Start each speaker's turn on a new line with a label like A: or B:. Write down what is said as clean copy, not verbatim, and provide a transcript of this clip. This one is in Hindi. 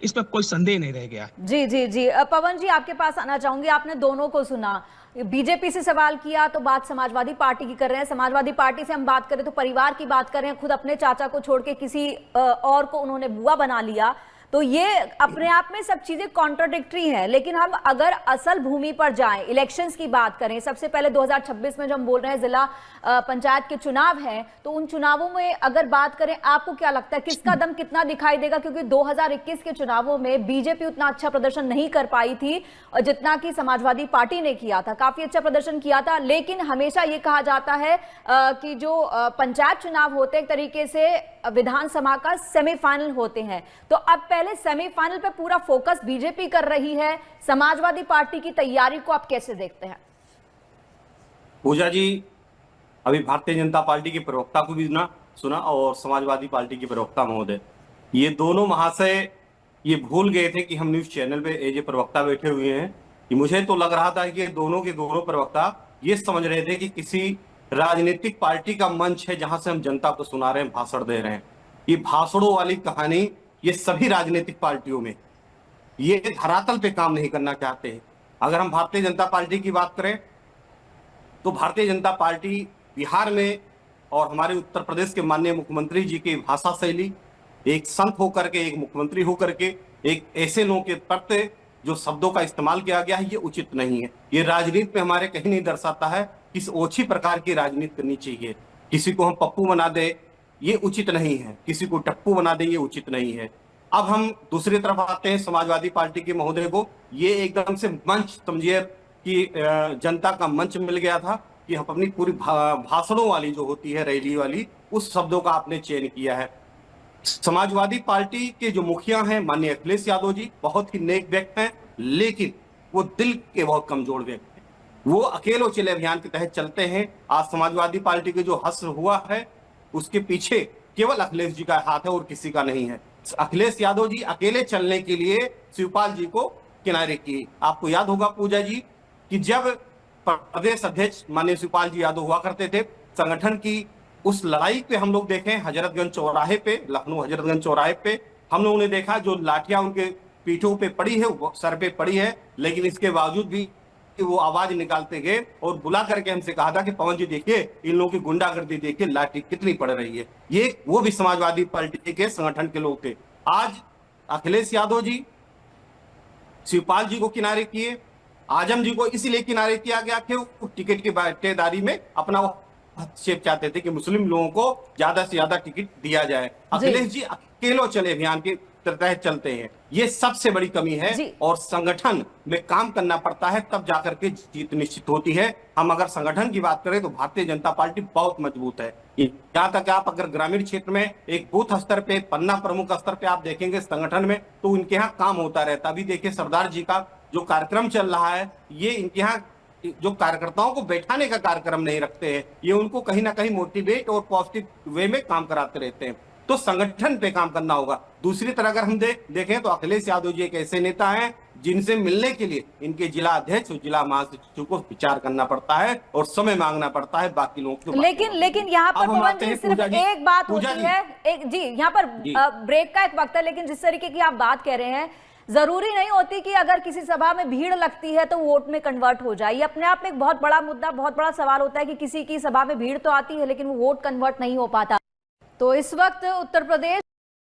A: इसमें कोई संदेह नहीं रह गया।
B: जी जी जी, पवन जी आपके पास आना चाहूंगी। आपने दोनों को सुना, बीजेपी से सवाल किया तो बात समाजवादी पार्टी की कर रहे हैं, समाजवादी पार्टी से हम बात करें तो परिवार की बात कर रहे हैं, खुद अपने चाचा को छोड़ के किसी और को उन्होंने बुआ बना लिया। तो ये अपने आप में सब चीजें कॉन्ट्राडिक्टरी हैं। लेकिन हम अगर असल भूमि पर जाएं, इलेक्शंस की बात करें, सबसे पहले 2026 में जो हम बोल रहे हैं जिला पंचायत के चुनाव हैं, तो उन चुनावों में अगर बात करें, आपको क्या लगता है किसका दम कितना दिखाई देगा? क्योंकि 2021 के चुनावों में बीजेपी उतना अच्छा प्रदर्शन नहीं कर पाई थी जितना कि समाजवादी पार्टी ने किया था। काफी अच्छा प्रदर्शन किया था, लेकिन हमेशा ये कहा जाता है कि जो पंचायत चुनाव होते एक तरीके से विधानसभा का सेमीफाइनल होते हैं। तो अब पहले सेमीफाइनल पे पूरा फोकस बीजेपी कर रही है, समाजवादी पार्टी की तैयारी को आप कैसे देखते हैं?
C: पूजा जी, अभी भारतीय जनता पार्टी के प्रवक्ता को भी सुना और समाजवादी पार्टी के प्रवक्ता महोदय, ये दोनों महाशय ये भूल गए थे कि हम न्यूज चैनल पे एज ए प्रवक्ता बैठे हुए हैं। कि मुझे तो लग रहा था कि दोनों के दोनों प्रवक्ता ये समझ रहे थे कि किसी राजनीतिक पार्टी का मंच है जहां से हम जनता को सुना रहे हैं, भाषण दे रहे हैं। ये भाषणों वाली कहानी ये सभी राजनीतिक पार्टियों में ये धरातल पे काम नहीं करना चाहते हैं। अगर हम भारतीय जनता पार्टी की बात करें तो भारतीय जनता पार्टी बिहार में और हमारे उत्तर प्रदेश के माननीय मुख्यमंत्री जी की भाषा शैली, एक संत होकर के, एक मुख्यमंत्री होकर के, एक ऐसे लोगों के प्रति जो शब्दों का इस्तेमाल किया गया है, ये उचित नहीं है। ये राजनीति में हमारे कहीं नहीं दर्शाता है किस ओछी प्रकार की राजनीति करनी चाहिए। किसी को हम पप्पू बना दे ये उचित नहीं है, किसी को टप्पू बना दे ये उचित नहीं है। अब हम दूसरी तरफ आते हैं समाजवादी पार्टी के महोदय को, ये एकदम से मंच समझिए कि जनता का मंच मिल गया था कि हम अपनी पूरी भाषणों वाली जो होती है रैली वाली, उस शब्दों का आपने चयन किया है। समाजवादी पार्टी के जो मुखिया हैं माननीय अखिलेश यादव जी बहुत ही नेक व्यक्ति हैं, लेकिन वो दिल के बहुत कमजोर व्यक्ति हैं। वो अकेले चले अभियान के तहत चलते हैं। आज समाजवादी पार्टी के जो हश्र हुआ है उसके पीछे केवल अखिलेश जी का हाथ है और किसी का नहीं है। अखिलेश यादव जी अकेले चलने के लिए शिवपाल जी को किनारे किए। आपको याद होगा पूजा जी कि जब प्रदेश अध्यक्ष माननीय शिवपाल जी यादव हुआ करते थे, संगठन की उस लड़ाई पे हम लोग देखें हजरतगंज चौराहे पे, लखनऊ हजरतगंज चौराहे पे हम लोगों ने देखा जो लाठियां उनके पीठों पे पड़ी है, सर पे पड़ी है, लेकिन इसके बावजूद भी वो आवाज निकालते गए और बुला करके हमसे कहा था कि पवन जी देखिए इन लोगों की गुंडागर्दी देखिए, लाठी कितनी पड़ रही है। ये वो भी समाजवादी पार्टी के संगठन के लोग थे। आज अखिलेश यादव जी शिवपाल जी को किनारे किए, आजम जी को इसीलिए किनारे किया गया कि वो टिकट की बांटेदारी में अपना वो हस्तक्षेप चाहते थे कि मुस्लिम लोगों को ज्यादा से ज्यादा टिकट दिया जाए। अखिलेश जी अकेले चले अभियान के तहत चलते हैं, ये सबसे बड़ी कमी है। और संगठन में काम करना पड़ता है तब जाकर के जीत निश्चित होती है। हम अगर संगठन की बात करें तो भारतीय जनता पार्टी बहुत मजबूत है। यहाँ तक आप अगर ग्रामीण क्षेत्र में एक बूथ स्तर पे, पन्ना प्रमुख स्तर पे आप देखेंगे संगठन में तो उनके यहाँ काम होता रहता। अभी देखिए सरदार जी का जो कार्यक्रम चल रहा है, ये इनके यहाँ जो कार्यकर्ताओं को बैठाने का कार्यक्रम नहीं रखते हैं, ये उनको कहीं ना कहीं मोटिवेट और पॉजिटिव वे में काम कराते रहते हैं। तो संगठन पे काम करना होगा। दूसरी तरह अगर हम देखें तो अखिलेश यादव जी एक ऐसे नेता हैं जिनसे मिलने के लिए इनके जिला अध्यक्ष और जिला महासचिव को विचार करना पड़ता है और समय मांगना पड़ता है बाकी लोगों को।
B: लेकिन यहाँ पर पवन जी सिर्फ एक बात होती है, एक जी यहाँ पर ब्रेक का एक वक्त है, लेकिन जिस तरीके की आप बात कह रहे हैं जरूरी नहीं होती कि अगर किसी सभा में भीड़ लगती है तो वोट में कन्वर्ट हो जाए। ये अपने आप में एक बहुत बड़ा मुद्दा, बहुत बड़ा सवाल होता है कि किसी की सभा में भीड़ तो आती है लेकिन वो वोट कन्वर्ट नहीं हो पाता। तो इस वक्त उत्तर प्रदेश